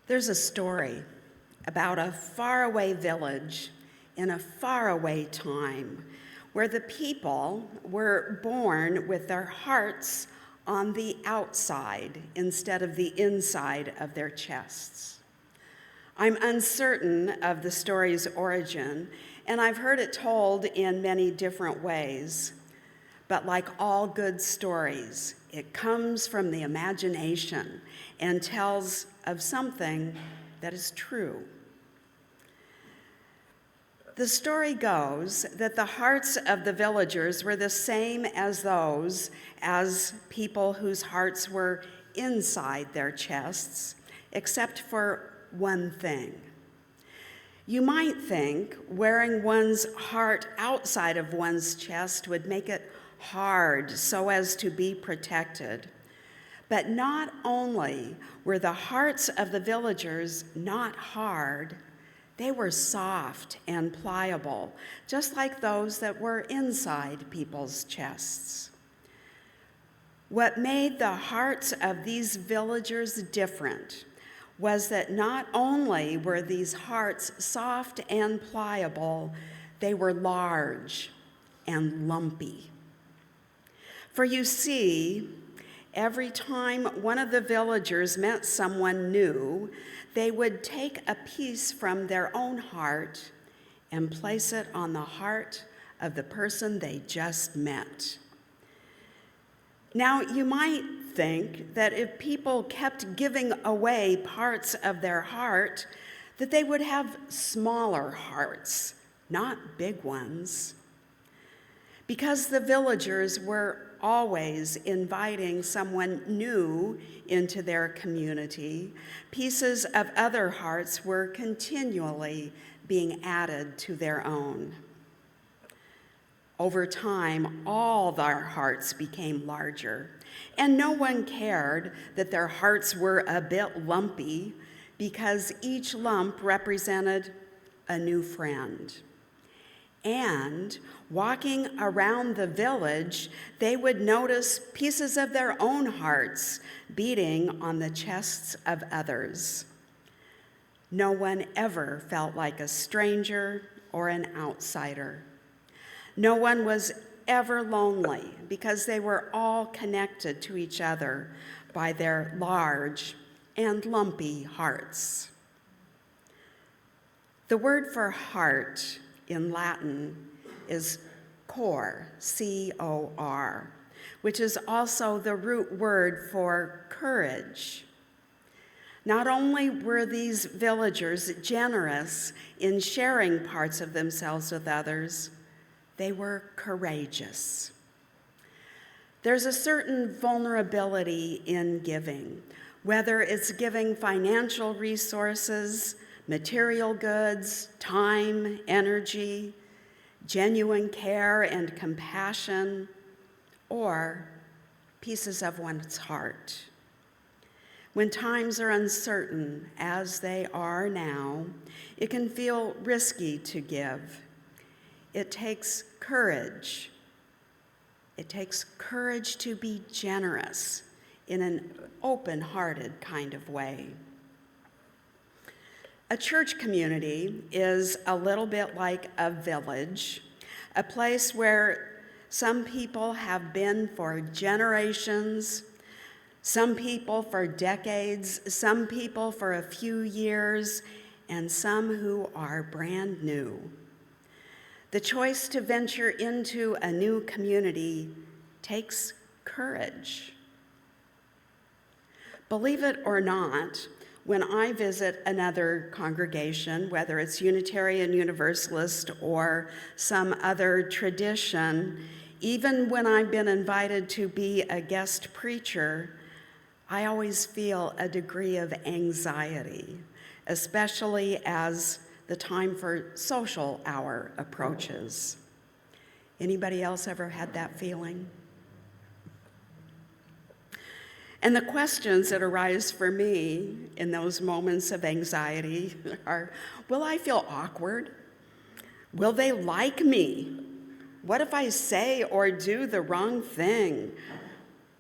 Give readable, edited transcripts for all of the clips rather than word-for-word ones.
There's a story about a faraway village in a faraway time where the people were born with their hearts on the outside instead of the inside of their chests. I'm uncertain of the story's origin, and I've heard it told in many different ways. But like all good stories, it comes from the imagination and tells of something that is true. The story goes that the hearts of the villagers were the same as those as people whose hearts were inside their chests, except for one thing. You might think wearing one's heart outside of one's chest would make it hard so as to be protected. But not only were the hearts of the villagers not hard, they were soft and pliable, just like those that were inside people's chests. What made the hearts of these villagers different was that not only were these hearts soft and pliable, they were large and lumpy. For you see, every time one of the villagers met someone new, they would take a piece from their own heart and place it on the heart of the person they just met. Now, you might think that if people kept giving away parts of their heart, that they would have smaller hearts, not big ones. Because the villagers were always inviting someone new into their community, pieces of other hearts were continually being added to their own. Over time, all their hearts became larger, and no one cared that their hearts were a bit lumpy because each lump represented a new friend. And walking around the village, they would notice pieces of their own hearts beating on the chests of others. No one ever felt like a stranger or an outsider. No one was ever lonely because they were all connected to each other by their large and lumpy hearts. The word for heart in Latin is cor, C-O-R, which is also the root word for courage. Not only were these villagers generous in sharing parts of themselves with others, they were courageous. There's a certain vulnerability in giving, whether it's giving financial resources, material goods, time, energy, genuine care and compassion, or pieces of one's heart. When times are uncertain, as they are now, it can feel risky to give. It takes courage. It takes courage to be generous in an open-hearted kind of way. A church community is a little bit like a village, a place where some people have been for generations, some people for decades, some people for a few years, and some who are brand new. The choice to venture into a new community takes courage. Believe it or not, when I visit another congregation, whether it's Unitarian Universalist or some other tradition, even when I've been invited to be a guest preacher, I always feel a degree of anxiety, especially as the time for social hour approaches. Anybody else ever had that feeling? And the questions that arise for me in those moments of anxiety are, will I feel awkward? Will they like me? What if I say or do the wrong thing?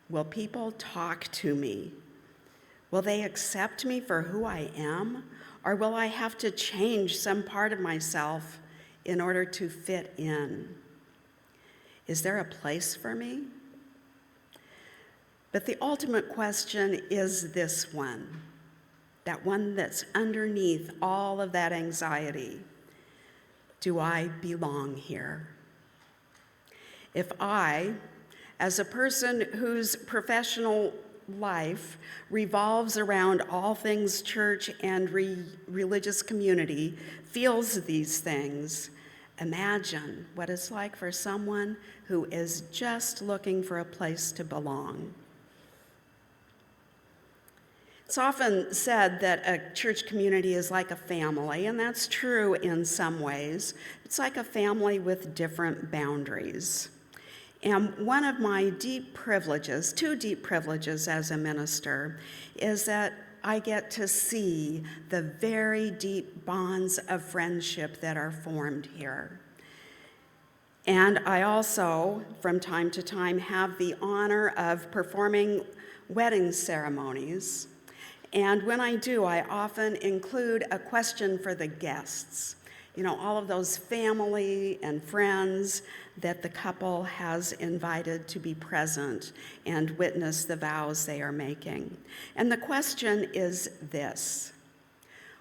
Will people talk to me? Will they accept me for who I am, or will I have to change some part of myself in order to fit in? Is there a place for me? But the ultimate question is this one, that one that's underneath all of that anxiety. Do I belong here? If I, as a person whose professional life revolves around all things church and religious community, feels these things, imagine what it's like for someone who is just looking for a place to belong. It's often said that a church community is like a family, and that's true in some ways. It's like a family with different boundaries. And one of my deep privileges, two deep privileges as a minister, is that I get to see the very deep bonds of friendship that are formed here. And I also, from time to time, have the honor of performing wedding ceremonies. And when I do, I often include a question for the guests. You know, all of those family and friends that the couple has invited to be present and witness the vows they are making. And the question is this: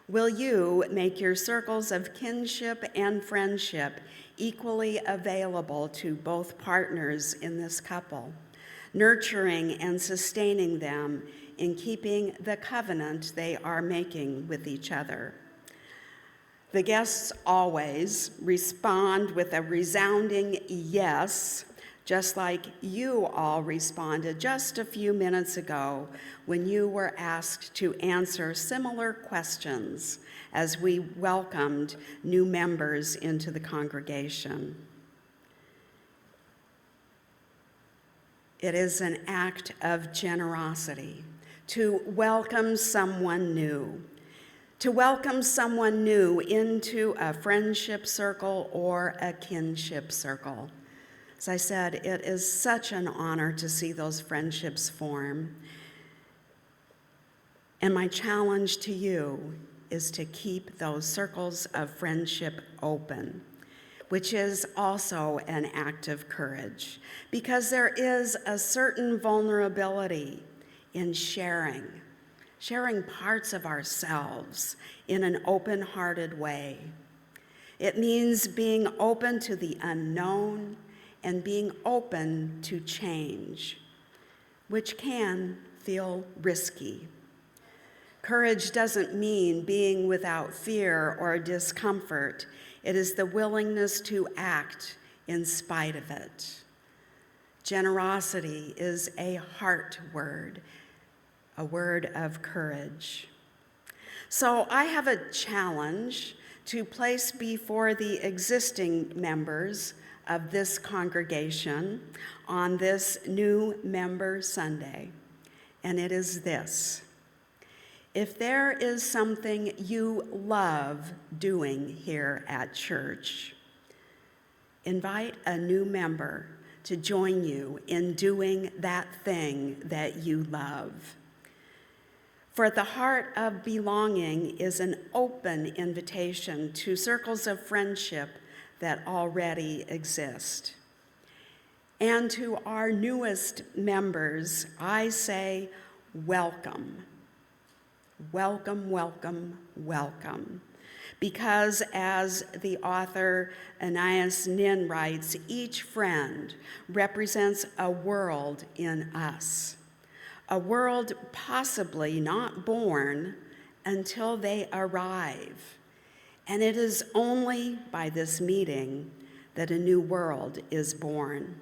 will you make your circles of kinship and friendship equally available to both partners in this couple, nurturing and sustaining them in keeping the covenant they are making with each other? The guests always respond with a resounding yes, just like you all responded just a few minutes ago when you were asked to answer similar questions as we welcomed new members into the congregation. It is an act of generosity to welcome someone new. To welcome someone new into a friendship circle or a kinship circle. As I said, it is such an honor to see those friendships form. And my challenge to you is to keep those circles of friendship open, which is also an act of courage, because there is a certain vulnerability in sharing parts of ourselves in an open-hearted way. It means being open to the unknown and being open to change, which can feel risky. Courage doesn't mean being without fear or discomfort. It is the willingness to act in spite of it. Generosity is a heart word, a word of courage. So I have a challenge to place before the existing members of this congregation on this new member Sunday, and it is this: if there is something you love doing here at church, invite a new member to join you in doing that thing that you love. For the heart of belonging is an open invitation to circles of friendship that already exist. And to our newest members, I say, welcome. Welcome, welcome, welcome. Because as the author Anais Nin writes, each friend represents a world in us. A world possibly not born until they arrive. And it is only by this meeting that a new world is born.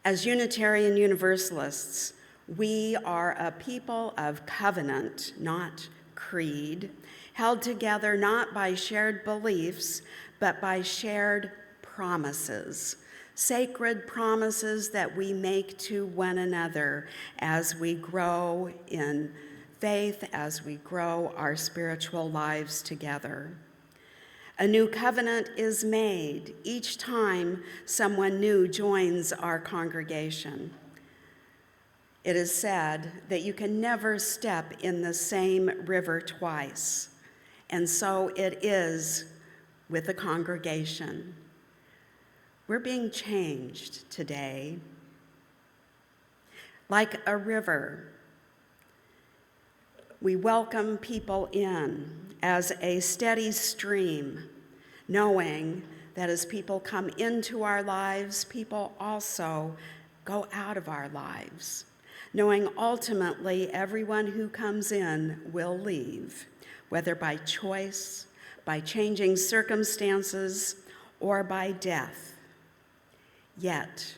As Unitarian Universalists, we are a people of covenant, not creed, held together not by shared beliefs, but by shared promises. Sacred promises that we make to one another as we grow in faith, as we grow our spiritual lives together. A new covenant is made each time someone new joins our congregation. It is said that you can never step in the same river twice, and so it is with the congregation. We're being changed today. Like a river, we welcome people in as a steady stream, knowing that as people come into our lives, people also go out of our lives, knowing ultimately everyone who comes in will leave, whether by choice, by changing circumstances, or by death. Yet,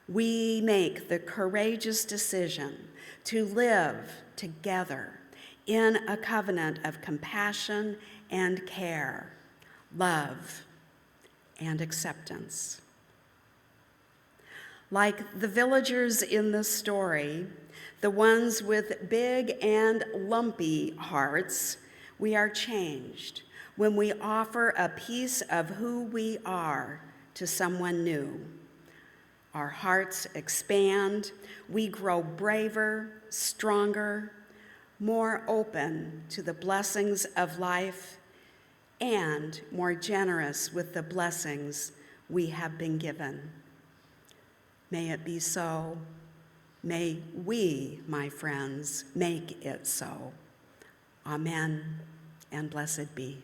we make the courageous decision to live together in a covenant of compassion and care, love and acceptance. Like the villagers in the story, the ones with big and lumpy hearts, we are changed when we offer a piece of who we are to someone new. Our hearts expand, we grow braver, stronger, more open to the blessings of life, and more generous with the blessings we have been given. May it be so. May we, my friends, make it so. Amen, and blessed be.